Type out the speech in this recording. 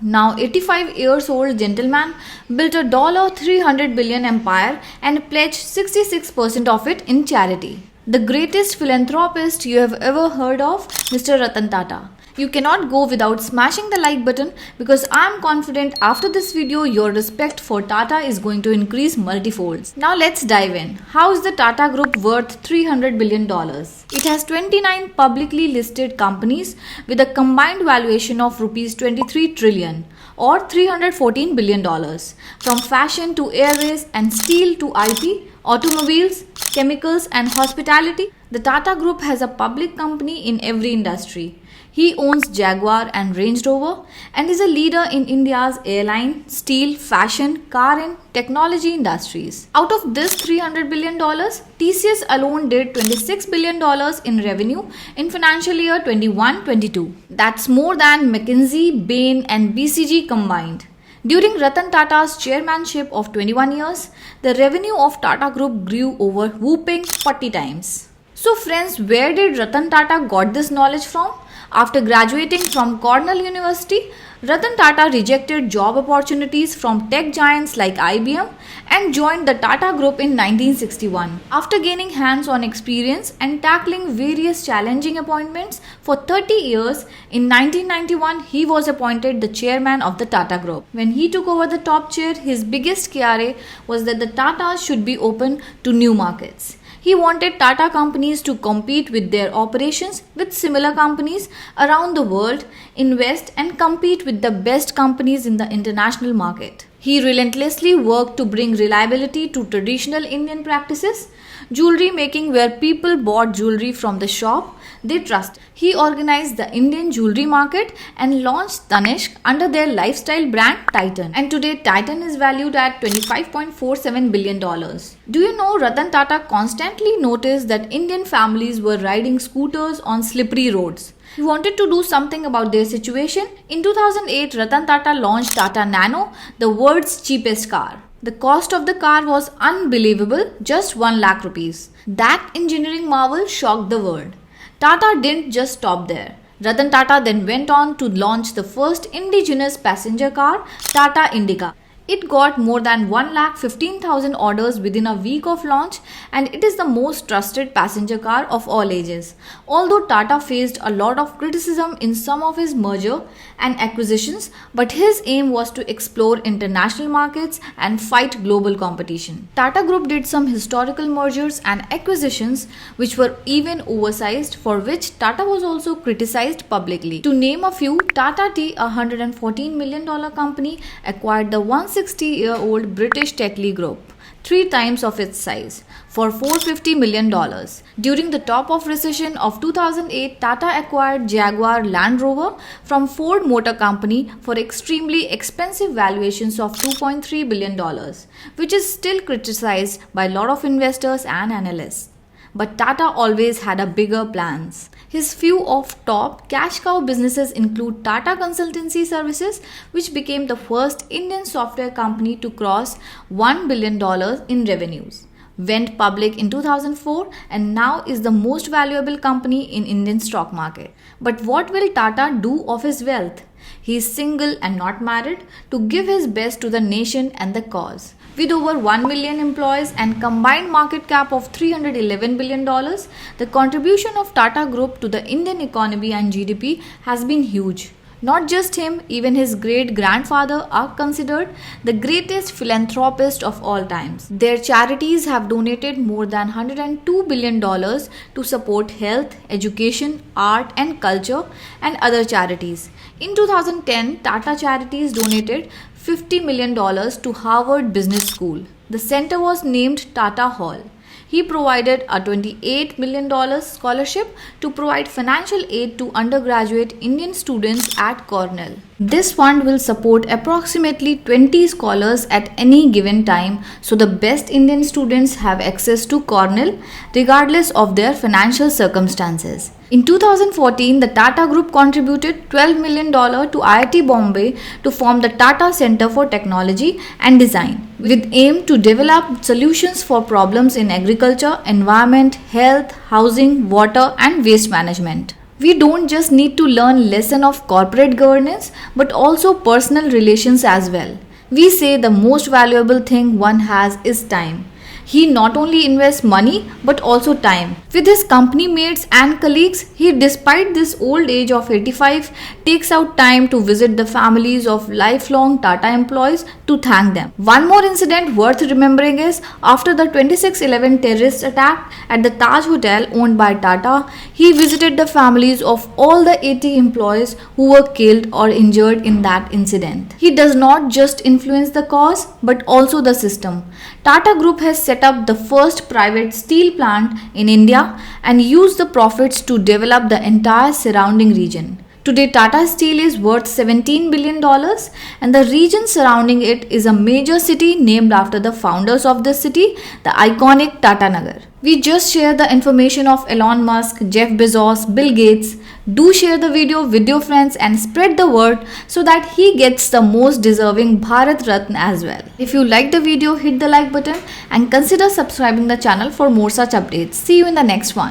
now 85 years old gentleman, built a $300 billion empire and pledged 66% of it in charity. The greatest philanthropist you have ever heard of, Mr. Ratan Tata. You cannot go without smashing the like button because I am confident after this video your respect for Tata is going to increase multifolds. Now let's dive in. How is the Tata Group worth $300 billion? It has 29 publicly listed companies with a combined valuation of rupees 23 trillion or $314 billion. From fashion to airways and steel to IT, automobiles, chemicals and hospitality, the Tata Group has a public company in every industry. He owns Jaguar and Range Rover and is a leader in India's airline, steel, fashion, car and technology industries. Out of this $300 billion, TCS alone did $26 billion in revenue in financial year 21-22. That's more than McKinsey, Bain and BCG combined. During Ratan Tata's chairmanship of 21 years, the revenue of Tata Group grew over whopping 40 times. So friends, where did Ratan Tata got this knowledge from? After graduating from Cornell University, Ratan Tata rejected job opportunities from tech giants like IBM and joined the Tata Group in 1961. After gaining hands-on experience and tackling various challenging appointments for 30 years, in 1991 he was appointed the chairman of the Tata Group. When he took over the top chair, his biggest KRA was that the Tatas should be open to new markets. He wanted Tata companies to compete with their operations with similar companies around the world, invest and compete with the best companies in the international market. He relentlessly worked to bring reliability to traditional Indian practices, jewelry making where people bought jewelry from the shop they trust. He organized the Indian jewelry market and launched Tanishq under their lifestyle brand Titan. And today Titan is valued at $25.47 billion. Do you know Ratan Tata constantly noticed that Indian families were riding scooters on slippery roads? He wanted to do something about their situation. In 2008, Ratan Tata launched Tata Nano, the world's cheapest car. The cost of the car was unbelievable, just 1 lakh rupees. That engineering marvel shocked the world. Tata didn't just stop there. Ratan Tata then went on to launch the first indigenous passenger car, Tata Indica. It got more than 1,15,000 orders within a week of launch and it is the most trusted passenger car of all ages. Although Tata faced a lot of criticism in some of his merger and acquisitions, but his aim was to explore international markets and fight global competition. Tata Group did some historical mergers and acquisitions which were even oversized, for which Tata was also criticized publicly. To name a few, Tata Tea, a $114 million company, acquired the 160-year-old British Tetley Group, 3 times of its size, for $450 million. During the top of recession of 2008, Tata acquired Jaguar Land Rover from Ford Motor Company for extremely expensive valuations of $2.3 billion, which is still criticized by a lot of investors and analysts. But Tata always had a bigger plans. His few of top cash cow businesses include Tata Consultancy Services, which became the first Indian software company to cross $1 billion in revenues. Went public in 2004 and now is the most valuable company in Indian stock market. But what will Tata do of his wealth? He is single and not married, to give his best to the nation and the cause. With over 1 million employees and combined market cap of $311 billion, the contribution of Tata Group to the Indian economy and GDP has been huge. Not just him, even his great-grandfather are considered the greatest philanthropist of all times. Their charities have donated more than $102 billion to support health, education, art and culture and other charities. In 2010, Tata Charities donated $50 million to Harvard Business School. The center was named Tata Hall. He provided a $28 million scholarship to provide financial aid to undergraduate Indian students at Cornell. This fund will support approximately 20 scholars at any given time, so the best Indian students have access to Cornell regardless of their financial circumstances. In 2014, the Tata Group contributed $12 million to IIT Bombay to form the Tata Center for Technology and Design, with aim to develop solutions for problems in agriculture, environment, health, housing, water and waste management. We don't just need to learn lesson of corporate governance but also personal relations as well. We say the most valuable thing one has is time. He not only invests money but also time. With his company mates and colleagues, he, despite this old age of 85, takes out time to visit the families of lifelong Tata employees to thank them. One more incident worth remembering is after the 26/11 terrorist attack at the Taj Hotel owned by Tata, he visited the families of all the 80 employees who were killed or injured in that incident. He does not just influence the cause but also the system. Tata Group has set up the first private steel plant in India and used the profits to develop the entire surrounding region. Today, Tata Steel is worth $17 billion and the region surrounding it is a major city named after the founders of this city, the iconic Tata Nagar. We just share the information of Elon Musk, Jeff Bezos, Bill Gates. Do share the video with your friends and spread the word so that he gets the most deserving Bharat Ratna as well. If you like the video, hit the like button and consider subscribing the channel for more such updates. See you in the next one.